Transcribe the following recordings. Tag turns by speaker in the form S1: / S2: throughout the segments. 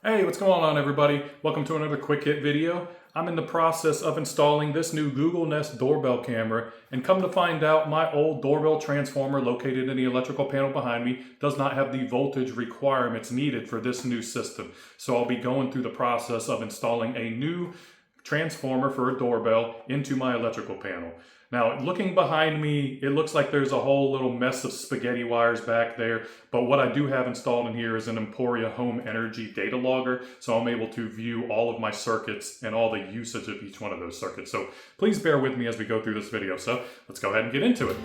S1: Hey, what's going on everybody? Welcome to another quick hit video. I'm in the process of installing this new Google Nest Doorbell camera, and come to find out my old doorbell transformer located in the electrical panel behind me does not have the voltage requirements needed for this new system. So I'll be going through the process of installing a new transformer for a doorbell into my electrical panel. Now, looking behind me, it looks like there's a whole little mess of spaghetti wires back there, but what I do have installed in here is an Emporia Home Energy data logger, so I'm able to view all of my circuits and all the usage of each one of those circuits. So please bear with me as we go through this video. So let's go ahead and get into it.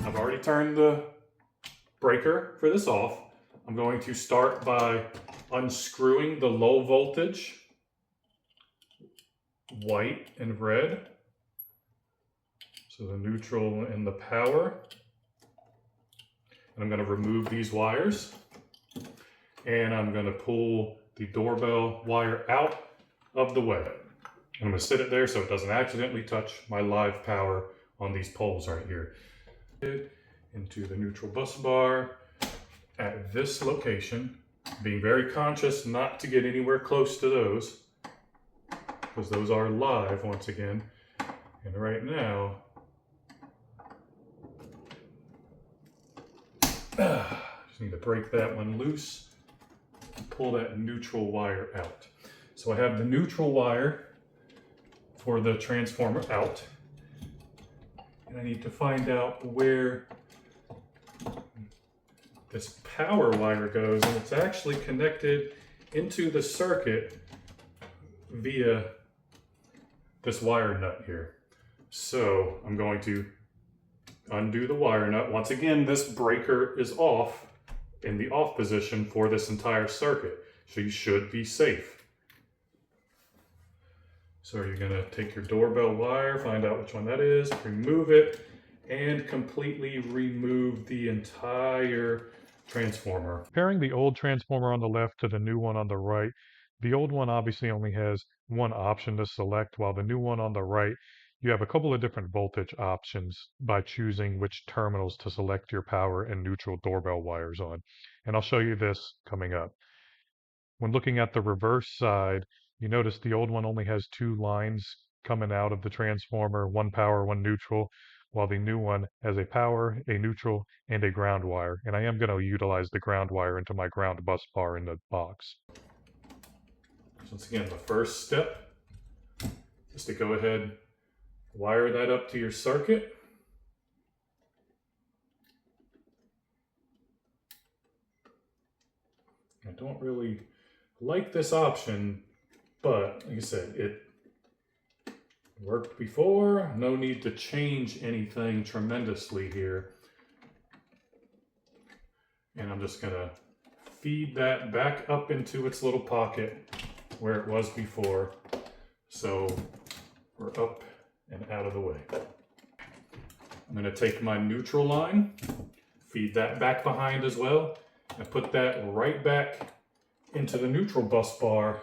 S1: I've already turned the breaker for this off. I'm going to start by unscrewing the low voltage, white and red, so the neutral and the power. And I'm going to remove these wires, and I'm going to pull the doorbell wire out of the way. And I'm going to sit it there so it doesn't accidentally touch my live power on these poles right here. Into the neutral bus bar at this location, being very conscious not to get anywhere close to those, because those are live once again. And right now, just need to break that one loose and pull that neutral wire out. So I have the neutral wire for the transformer out, and I need to find out where this power wire goes, and it's actually connected into the circuit via this wire nut here. So I'm going to undo the wire nut. Once again, this breaker is off in the off position for this entire circuit, so you should be safe. So you're going to take your doorbell wire, find out which one that is, remove it, and completely remove the entire transformer.
S2: Comparing the old transformer on the left to the new one on the right, the old one obviously only has one option to select, while the new one on the right, you have a couple of different voltage options by choosing which terminals to select your power and neutral doorbell wires on. And I'll show you this coming up. When looking at the reverse side, you notice the old one only has two lines coming out of the transformer, one power, one neutral, while the new one has a power, a neutral, and a ground wire. And I am going to utilize the ground wire into my ground bus bar in the box.
S1: Once again, the first step is to go ahead, wire that up to your circuit. I don't really like this option, but like I said, it worked before. No need to change anything tremendously here. And I'm just gonna feed that back up into its little pocket where it was before. So we're up and out of the way. I'm gonna take my neutral line, feed that back behind as well, and put that right back into the neutral bus bar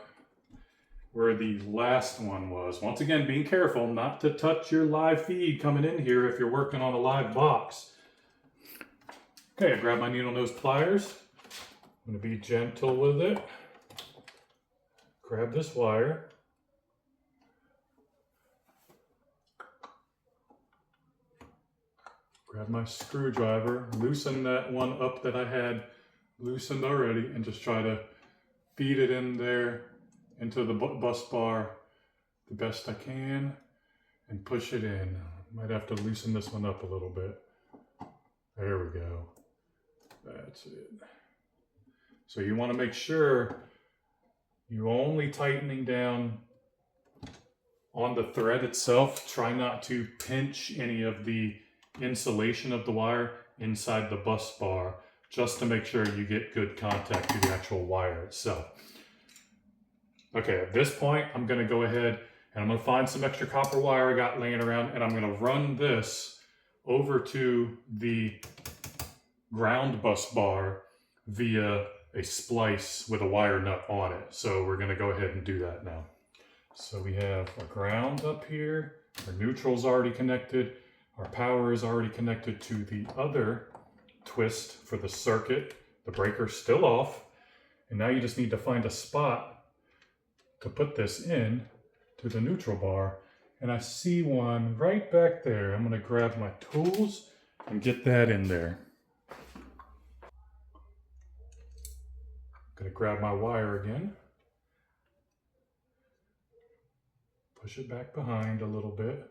S1: where the last one was. Once again, being careful not to touch your live feed coming in here if you're working on a live box. Okay, I grab my needle nose pliers. I'm going to be gentle with it. Grab this wire. Grab my screwdriver, loosen that one up that I had loosened already, and just try to feed it in there into the bus bar the best I can and push it in. Might have to loosen this one up a little bit. There we go. That's it. So you want to make sure you're only tightening down on the thread itself. Try not to pinch any of the insulation of the wire inside the bus bar, just to make sure you get good contact to the actual wire itself. Okay, at this point, I'm going to go ahead and I'm going to find some extra copper wire I got laying around, and I'm going to run this over to the ground bus bar via a splice with a wire nut on it. So we're going to go ahead and do that now. So we have our ground up here, our neutral's already connected, Our power is already connected to the other twist for the circuit. The breaker's still off. And now you just need to find a spot to put this in to the neutral bar. And I see one right back there. I'm going to grab my tools and get that in there. I'm going to grab my wire again. Push it back behind a little bit.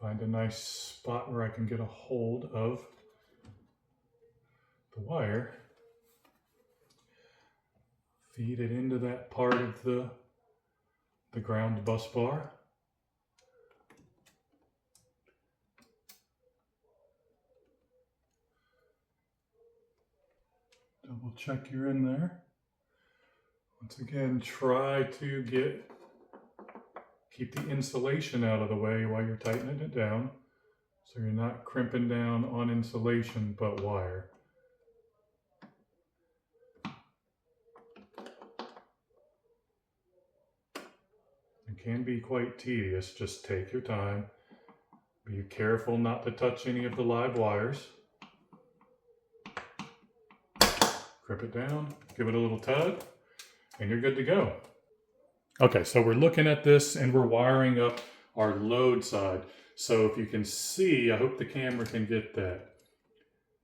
S1: Find a nice spot where I can get a hold of the wire. Feed it into that part of the ground bus bar. Double check you're in there. Once again, try to keep the insulation out of the way while you're tightening it down, so you're not crimping down on insulation but wire. It can be quite tedious. Just take your time. Be careful not to touch any of the live wires. Grip it down, give it a little tug, and you're good to go. Okay, so we're looking at this and we're wiring up our load side. So if you can see, I hope the camera can get that.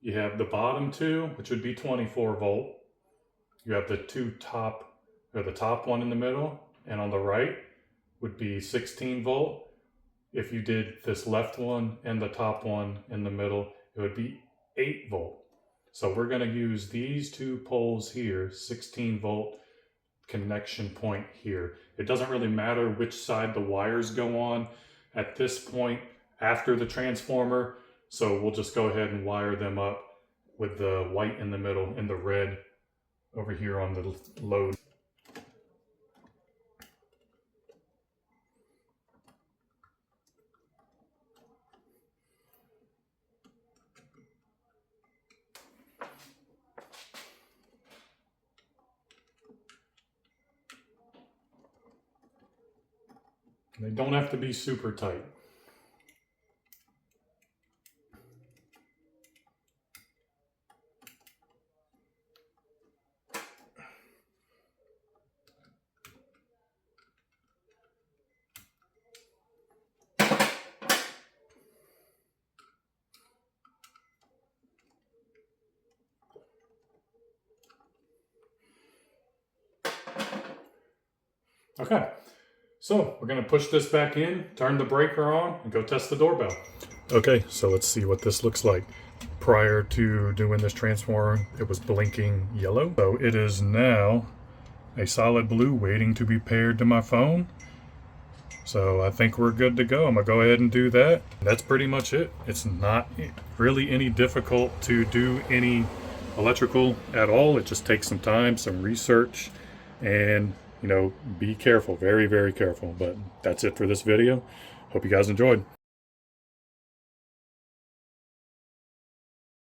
S1: You have the bottom two, which would be 24 volt. You have the top one in the middle, and on the right would be 16 volt. If you did this left one and the top one in the middle, it would be 8 volt. So we're going to use these two poles here, 16 volt connection point here. It doesn't really matter which side the wires go on at this point after the transformer. So we'll just go ahead and wire them up with the white in the middle and the red over here on the load. They don't have to be super tight. Okay. So we're going to push this back in, turn the breaker on, and go test the doorbell. Okay, so let's see what this looks like. Prior to doing this transformer, it was blinking yellow. So it is now a solid blue waiting to be paired to my phone. So I think we're good to go. I'm going to go ahead and do that. That's pretty much it. It's not really any difficult to do any electrical at all. It just takes some time, some research, and be careful, very, very careful. But that's it for this video. Hope you guys enjoyed.